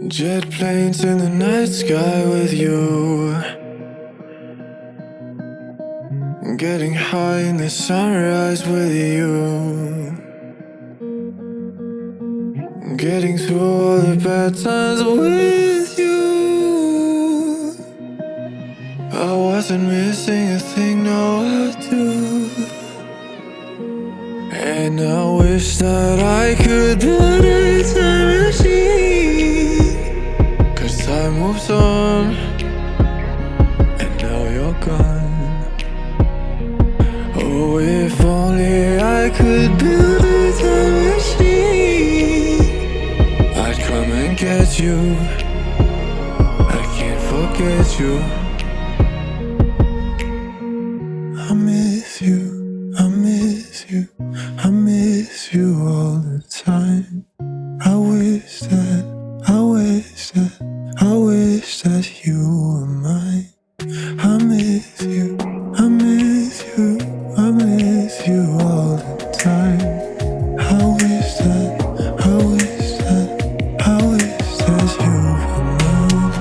Jet planes in the night sky with you, getting high in the sunrise with you, getting through all the bad times with you. I wasn't missing a thing, no I do. And I wish that I could build a time machine, 'cause time moves on, and now you're gone. Oh, if only I could build a time machine, I'd come and get you. I can't forget you. I miss you, I miss you, I miss you all the time. I wish that, I wish that, I wish that you were mine. I miss you, I miss you, I miss you all the time. I wish that, I wish that, I wish that you were mine.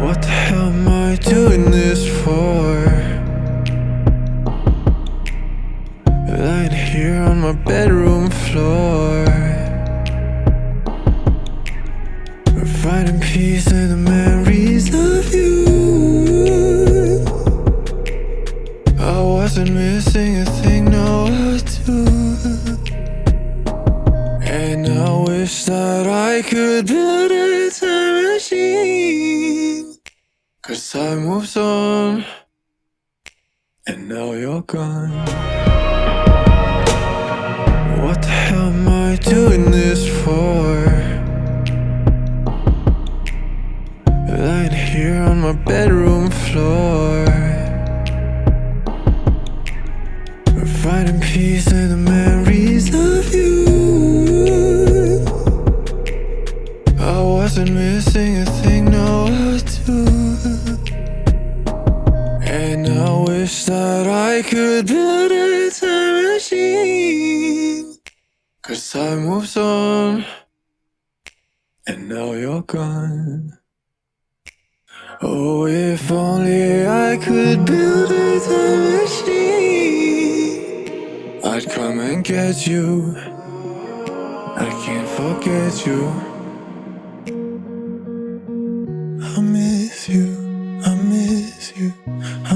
What the hell am I doing this for? Lying here on my bedroom floor, finding peace in the memories of you. I wasn't missing a thing, no I do. And I wish that I could build a time machine, 'cause time moves on, and now you're gone. What the hell am I doing this for? Lying here on my bedroom floor, finding peace in the memories of you. I wasn't missing a thing, no I do. And I wish that I could build a time machine, 'cause time moves on, and now you're gone. Oh, if only I could build a time machine, I'd come and get you. I can't forget you. I miss you, I miss you, I